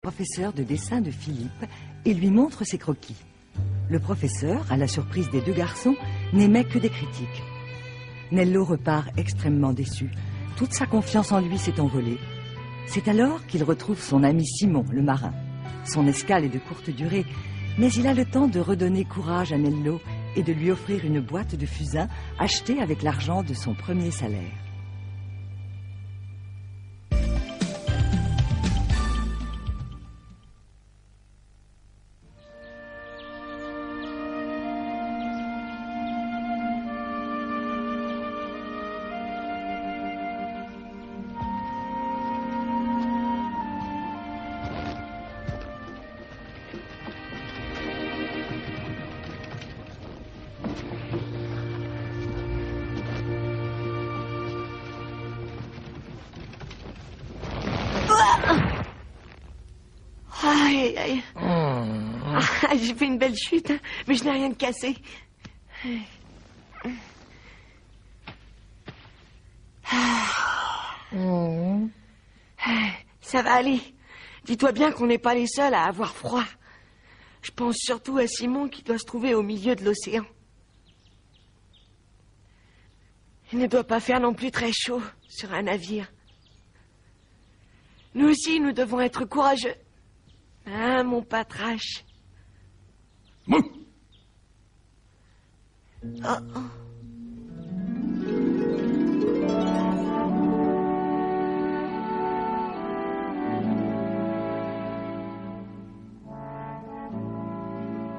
Professeur de dessin de Philippe et lui montre ses croquis. Le professeur, à la surprise des deux garçons, n'émet que des critiques. Nello repart extrêmement déçu. Toute sa confiance en lui s'est envolée. C'est alors qu'il retrouve son ami Simon, le marin. Son escale est de courte durée, mais il a le temps de redonner courage à Nello et de lui offrir une boîte de fusains achetée avec l'argent de son premier salaire. Aïe, aïe. Ah, j'ai fait une belle chute, hein, mais je n'ai rien de cassé. Ça va aller. Dis-toi bien qu'on n'est pas les seuls à avoir froid. Je pense surtout à Simon qui doit se trouver au milieu de l'océan. Il ne doit pas faire non plus très chaud sur un navire. Nous aussi, nous devons être courageux. Ah, mon patrache. Mou. Oh, oh.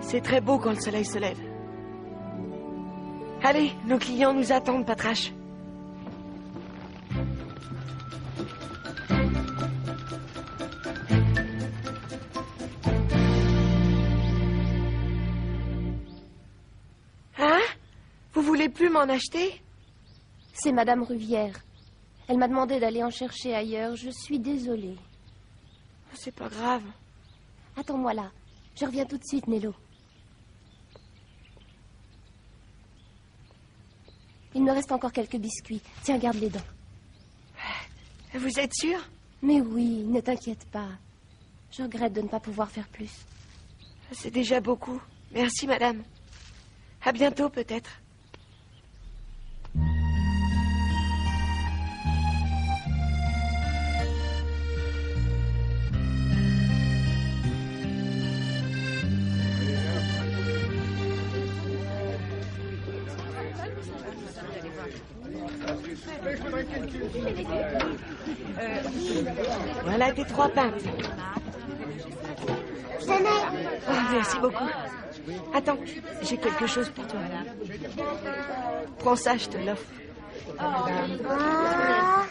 C'est très beau quand le soleil se lève. Allez, nos clients nous attendent, patrache. Vous voulez plus m'en acheter? C'est Madame Ruvière. Elle m'a demandé d'aller en chercher ailleurs. Je suis désolée. C'est pas grave. Attends-moi là. Je reviens tout de suite, Nello. Il me reste encore quelques biscuits. Tiens, garde les dents. Vous êtes sûr? Mais oui, ne t'inquiète pas. Je regrette de ne pas pouvoir faire plus. C'est déjà beaucoup. Merci, madame. À bientôt, peut-être. Voilà tes 3 pintes. Oh, merci beaucoup. Attends, j'ai quelque chose pour toi. Prends ça, je te l'offre. Ah,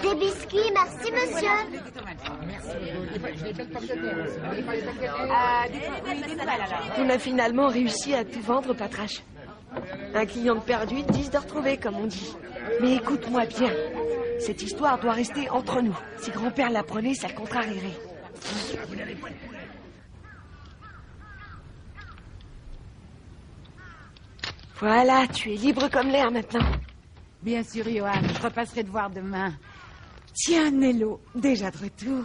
des biscuits, merci monsieur. On a finalement réussi à tout vendre, patrache. Un client de perdu, 10 de retrouvé, comme on dit. Mais écoute-moi bien. Cette histoire doit rester entre nous. Si grand-père l'apprenait, ça le contrarierait. Voilà, tu es libre comme l'air maintenant. Bien sûr, Johan, je repasserai te voir demain. Tiens, Nello, déjà de retour.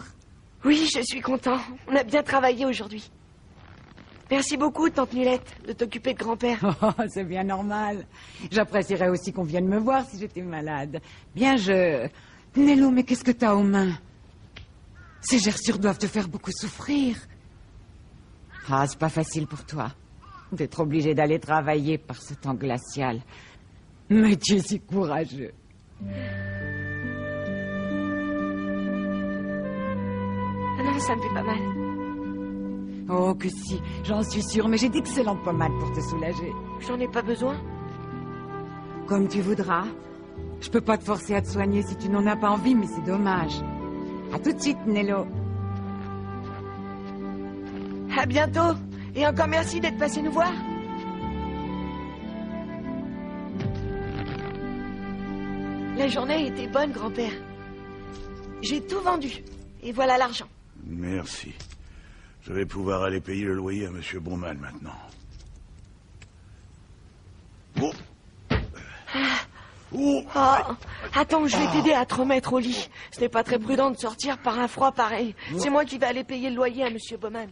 Oui, je suis content. On a bien travaillé aujourd'hui. Merci beaucoup, tante Nulette, de t'occuper de grand-père. Oh, c'est bien normal. J'apprécierais aussi qu'on vienne me voir si j'étais malade. Bien, Nello, mais qu'est-ce que t'as aux mains? Ces gerçures doivent te faire beaucoup souffrir. Ah, c'est pas facile pour toi d'être obligé d'aller travailler par ce temps glacial. Mais tu es si courageux. Ah non, ça me fait pas mal. Oh, que si, j'en suis sûre, mais j'ai d'excellentes pommades pour te soulager. J'en ai pas besoin. Comme tu voudras. Je peux pas te forcer à te soigner si tu n'en as pas envie, mais c'est dommage. À tout de suite, Nello. À bientôt. Et encore merci d'être passé nous voir. La journée était bonne, grand-père. J'ai tout vendu. Et voilà l'argent. Merci. Je vais pouvoir aller payer le loyer à Monsieur Baumann maintenant. Oh. Oh. Ah, attends, je vais t'aider à te remettre au lit. Ce n'est pas très prudent de sortir par un froid pareil. C'est moi qui vais aller payer le loyer à Monsieur Bowman.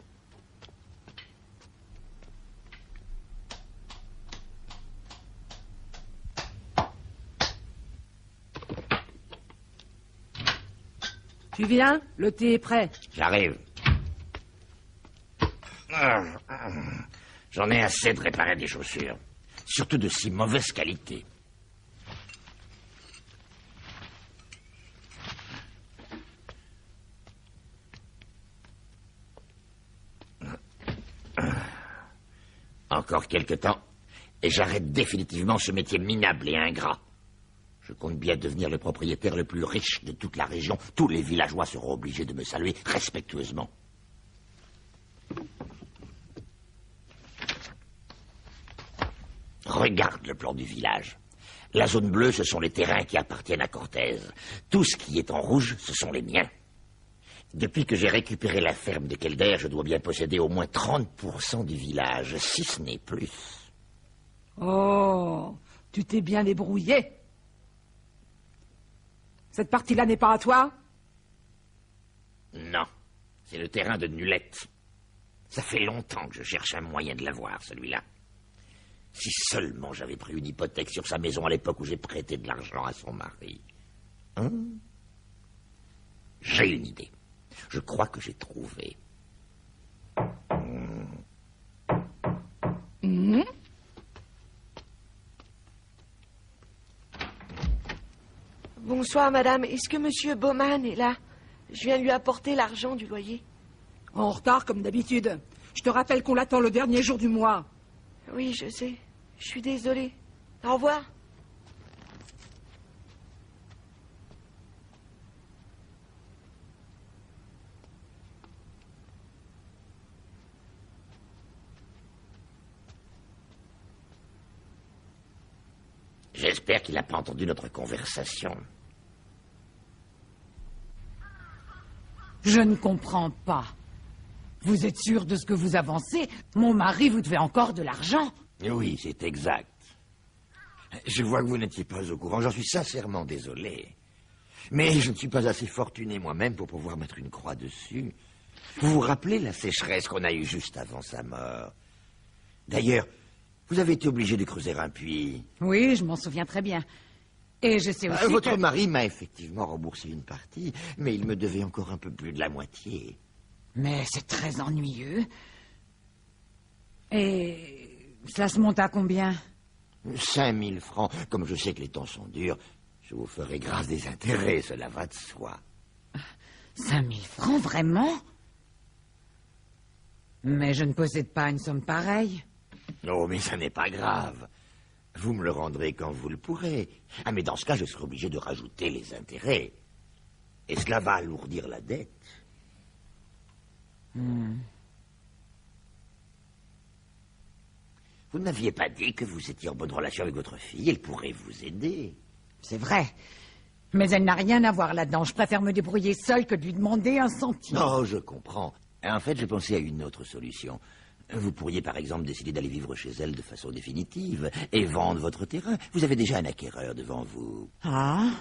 Tu viens? Le thé est prêt. J'arrive. J'en ai assez de réparer des chaussures. Surtout de si mauvaise qualité. Encore quelque temps, et j'arrête définitivement ce métier minable et ingrat. Je compte bien devenir le propriétaire le plus riche de toute la région. Tous les villageois seront obligés de me saluer respectueusement. Regarde le plan du village. La zone bleue, ce sont les terrains qui appartiennent à Cortez. Tout ce qui est en rouge, ce sont les miens. Depuis que j'ai récupéré la ferme de Kelder, je dois bien posséder au moins 30% du village, si ce n'est plus. Oh, tu t'es bien débrouillé. Cette partie-là n'est pas à toi? Non, c'est le terrain de Nulette. Ça fait longtemps que je cherche un moyen de l'avoir, celui-là. Si seulement j'avais pris une hypothèque sur sa maison à l'époque où j'ai prêté de l'argent à son mari. Hein? J'ai une idée. Je crois que j'ai trouvé. Bonsoir, madame. Est-ce que Monsieur Bowman est là? Je viens lui apporter l'argent du loyer. En retard, comme d'habitude. Je te rappelle qu'on l'attend le dernier jour du mois. Oui, je sais. Je suis désolée. Au revoir. J'espère qu'il n'a pas entendu notre conversation. Je ne comprends pas. Vous êtes sûr de ce que vous avancez? Mon mari vous devait encore de l'argent. Oui, c'est exact. Je vois que vous n'étiez pas au courant. J'en suis sincèrement désolé. Mais je ne suis pas assez fortuné moi-même pour pouvoir mettre une croix dessus. Vous vous rappelez la sécheresse qu'on a eue juste avant sa mort? D'ailleurs, vous avez été obligé de creuser un puits. Oui, je m'en souviens très bien. Et je sais aussi Votre que... mari m'a effectivement remboursé une partie, mais il me devait encore un peu plus de la moitié. Mais c'est très ennuyeux. Et cela se monte à combien? 5000 francs. Comme je sais que les temps sont durs, je vous ferai grâce des intérêts, cela va de soi. 5000 francs, vraiment? Mais je ne possède pas une somme pareille. Oh, mais ça n'est pas grave. Vous me le rendrez quand vous le pourrez. Ah, mais dans ce cas, je serai obligé de rajouter les intérêts. Et cela va alourdir la dette. Vous n'aviez pas dit que vous étiez en bonne relation avec votre fille. Elle pourrait vous aider. C'est vrai. Mais elle n'a rien à voir là-dedans. Je préfère me débrouiller seule que de lui demander un centime. Non, je comprends. En fait, je pensais à une autre solution. Vous pourriez, par exemple, décider d'aller vivre chez elle de façon définitive et vendre votre terrain. Vous avez déjà un acquéreur devant vous. Ah?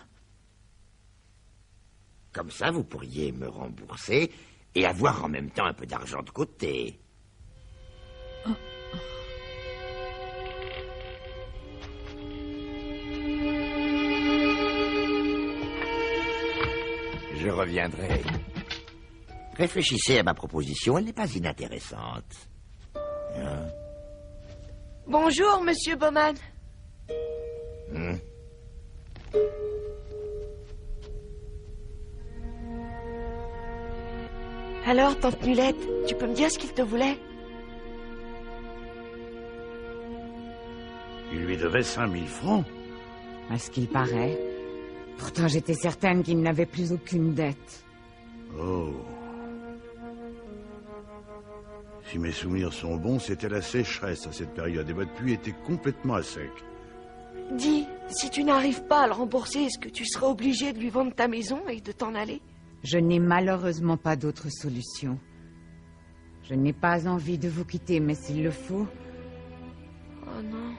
Comme ça, vous pourriez me rembourser et avoir en même temps un peu d'argent de côté. Je reviendrai. Réfléchissez à ma proposition, elle n'est pas inintéressante. Hein? Bonjour, Monsieur Bowman. Alors, tante Nulette, tu peux me dire ce qu'il te voulait? Il lui devait 5000 francs. À ce qu'il paraît. Pourtant, j'étais certaine qu'il n'avait plus aucune dette. Oh. Si mes souvenirs sont bons, c'était la sécheresse à cette période et votre puits était complètement à sec. Dis, si tu n'arrives pas à le rembourser, est-ce que tu seras obligé de lui vendre ta maison et de t'en aller? Je n'ai malheureusement pas d'autre solution. Je n'ai pas envie de vous quitter, mais s'il le faut... Oh non.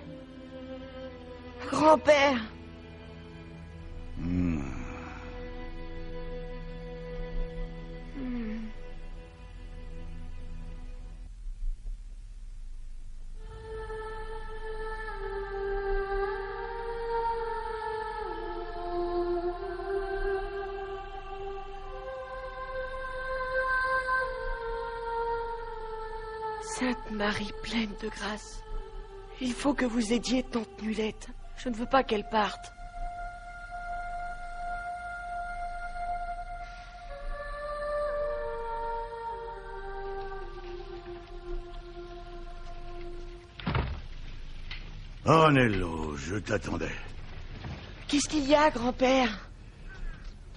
Grand-père, Sainte Marie pleine de grâce, il faut que vous aidiez tante Nulette. Je ne veux pas qu'elle parte. Oh, Nello, je t'attendais. Qu'est-ce qu'il y a, grand-père?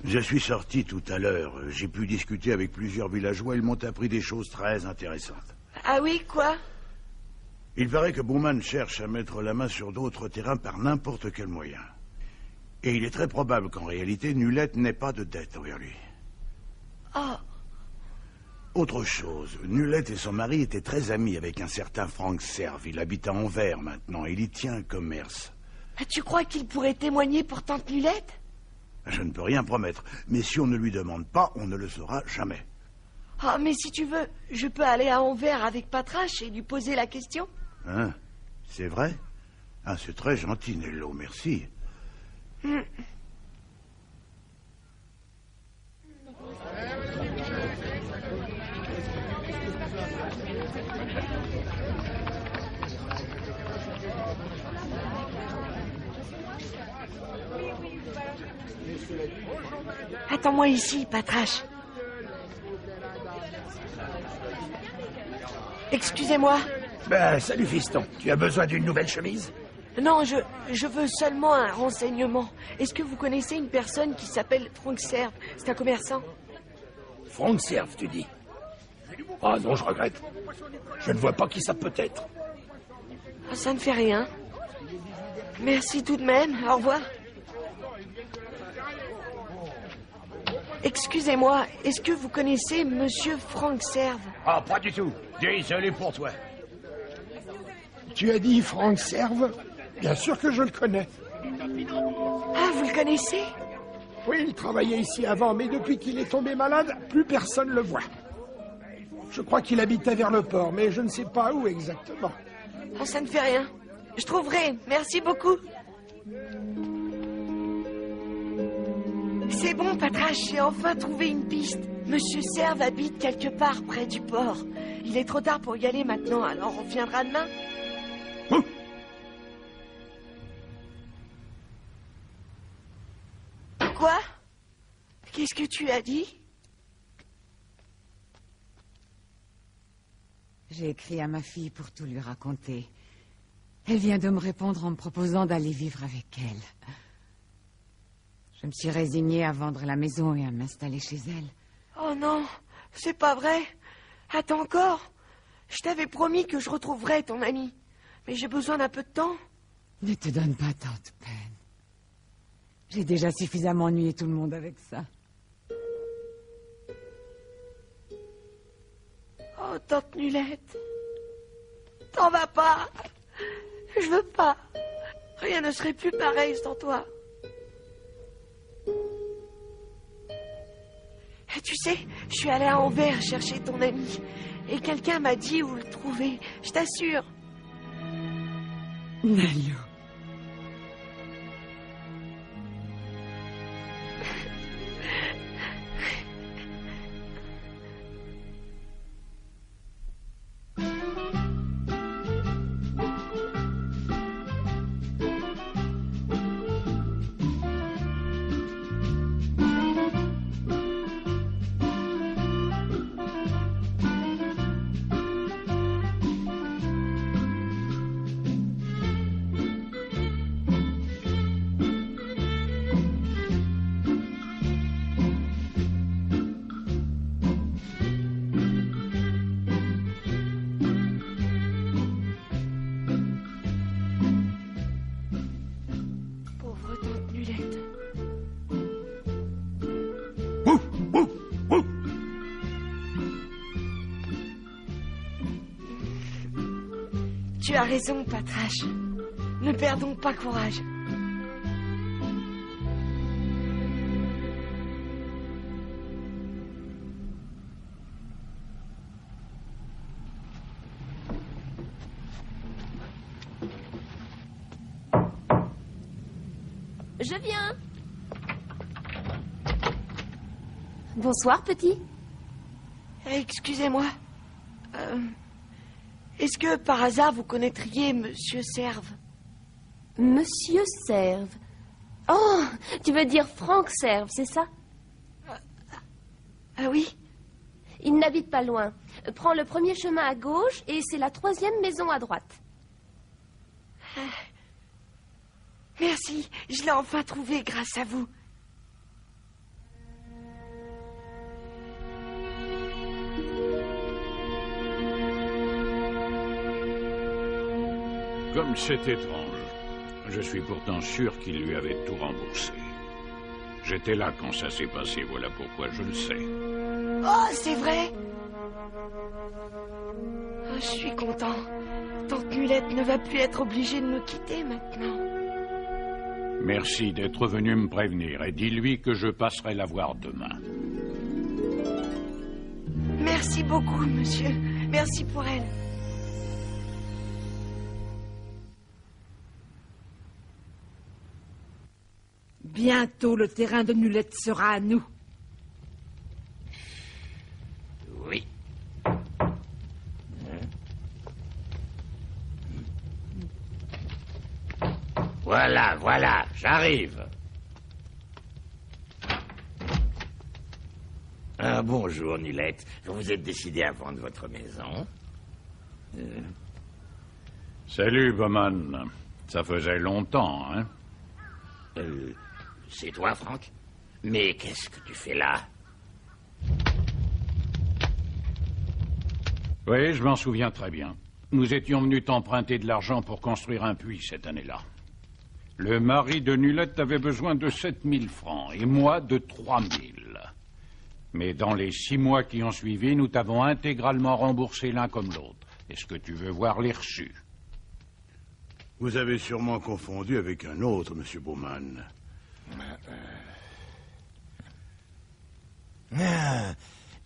Je suis sorti tout à l'heure. J'ai pu discuter avec plusieurs villageois. Ils m'ont appris des choses très intéressantes. Ah oui, quoi? Il paraît que Bowman cherche à mettre la main sur d'autres terrains par n'importe quel moyen. Et il est très probable qu'en réalité, Nulette n'ait pas de dette envers lui. Oh. Autre chose, Nulette et son mari étaient très amis avec un certain Frank Serve. Il habite à Anvers maintenant. Il y tient un commerce. Ah, tu crois qu'il pourrait témoigner pour tante Nulette? Je ne peux rien promettre. Mais si on ne lui demande pas, on ne le saura jamais. Ah, mais si tu veux, je peux aller à Anvers avec Patrache et lui poser la question. Hein? C'est vrai? Ah, c'est très gentil, Nello, merci. Attends-moi ici, Patrache. Excusez-moi. Ben, salut fiston. Tu as besoin d'une nouvelle chemise? Non, je veux seulement un renseignement. Est-ce que vous connaissez une personne qui s'appelle Frank Serve? C'est un commerçant. Frank Serve, tu dis? Ah non, je regrette. Je ne vois pas qui ça peut être. Oh, ça ne fait rien. Merci tout de même. Au revoir. Excusez-moi, est-ce que vous connaissez Monsieur Frank Serve? Ah, pas du tout. Désolé pour toi. Tu as dit Frank Serve? Bien sûr que je le connais. Ah, vous le connaissez? Oui, il travaillait ici avant, mais depuis qu'il est tombé malade, plus personne le voit. Je crois qu'il habitait vers le port, mais je ne sais pas où exactement. Oh, ça ne fait rien. Je trouverai. Merci beaucoup. C'est bon, Patrache, j'ai enfin trouvé une piste. Monsieur Serve habite quelque part près du port. Il est trop tard pour y aller maintenant, alors on reviendra demain. Quoi? Qu'est-ce que tu as dit? J'ai écrit à ma fille pour tout lui raconter. Elle vient de me répondre en me proposant d'aller vivre avec elle. Je me suis résignée à vendre la maison et à m'installer chez elle. Oh non, c'est pas vrai. Attends encore. Je t'avais promis que je retrouverais ton ami. Mais j'ai besoin d'un peu de temps. Ne te donne pas tant de peine. J'ai déjà suffisamment ennuyé tout le monde avec ça. Oh, tante Nulette. T'en vas pas. Je veux pas. Rien ne serait plus pareil sans toi. Et tu sais, je suis allée à Anvers chercher ton ami. Et quelqu'un m'a dit où le trouver. Je t'assure. Nello. Tu as raison, Patrache. Ne perdons pas courage. Je viens. Bonsoir, petit. Excusez-moi. Est-ce que par hasard vous connaîtriez Monsieur Serve? Monsieur Serve. Oh, tu veux dire Franck Serve, c'est ça? Ah oui? Il n'habite pas loin. Prends le premier chemin à gauche et c'est la 3e maison à droite. Merci, je l'ai enfin trouvé grâce à vous. Comme c'est étrange. Je suis pourtant sûr qu'il lui avait tout remboursé. J'étais là quand ça s'est passé, voilà pourquoi je le sais. Oh, c'est vrai? Oh, je suis content. Tante Mulette ne va plus être obligée de nous quitter maintenant. Merci d'être venu me prévenir et dis-lui que je passerai la voir demain. Merci beaucoup, monsieur. Merci pour elle. Bientôt, le terrain de Nulette sera à nous. Oui. Voilà, j'arrive. Ah, bonjour, Nulette. Vous êtes décidé à vendre votre maison? Salut, Bowman. Ça faisait longtemps, hein? C'est toi, Franck? Mais qu'est-ce que tu fais là? Oui, je m'en souviens très bien. Nous étions venus t'emprunter de l'argent pour construire un puits cette année-là. Le mari de Nulette avait besoin de 7000 francs et moi de 3000. Mais dans les 6 mois qui ont suivi, nous t'avons intégralement remboursé l'un comme l'autre. Est-ce que tu veux voir les reçus? Vous avez sûrement confondu avec un autre, Monsieur Bowman.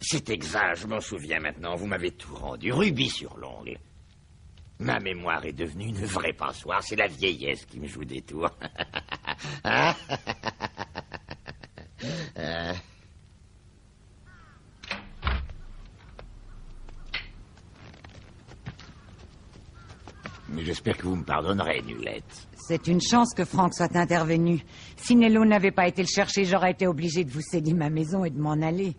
C'est exact, je m'en souviens maintenant. Vous m'avez tout rendu, rubis sur l'ongle. Ma mémoire est devenue une vraie passoire. C'est la vieillesse qui me joue des tours. Mais j'espère que vous me pardonnerez, Nulette. C'est une chance que Franck soit intervenu. Si Nello n'avait pas été le chercher, j'aurais été obligé de vous céder ma maison et de m'en aller.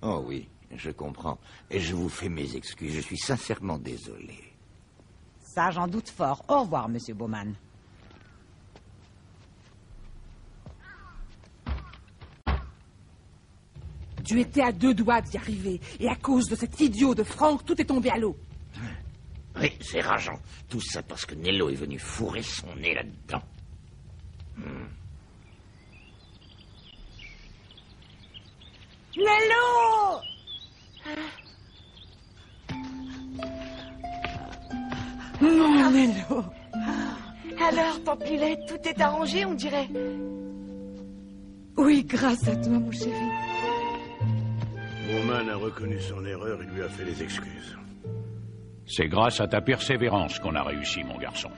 Oh oui, je comprends. Et je vous fais mes excuses. Je suis sincèrement désolé. Ça, j'en doute fort. Au revoir, Monsieur Bowman. Tu étais à 2 doigts d'y arriver. Et à cause de cet idiot de Franck, tout est tombé à l'eau. Oui, c'est rageant. Tout ça parce que Nello est venu fourrer son nez là-dedans. Nello! Non, Nello. Alors, tante Mulette, tout est arrangé, on dirait. Oui, grâce à toi, mon chéri. Bowman a reconnu son erreur et lui a fait les excuses. C'est grâce à ta persévérance qu'on a réussi, mon garçon.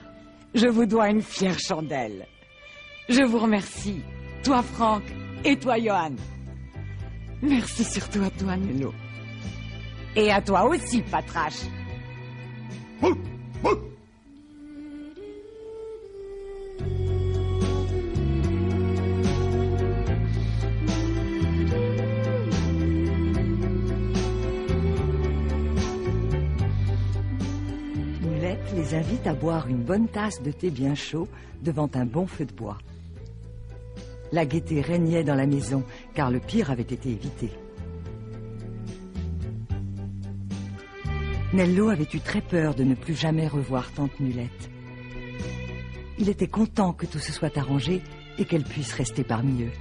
Je vous dois une fière chandelle. Je vous remercie, toi, Franck, et toi, Johan. Merci surtout à toi, Nello. Et à toi aussi, Patrache. Nulette les invite à boire une bonne tasse de thé bien chaud devant un bon feu de bois. La gaieté régnait dans la maison, car le pire avait été évité. Nello avait eu très peur de ne plus jamais revoir tante Nulette. Il était content que tout se soit arrangé et qu'elle puisse rester parmi eux.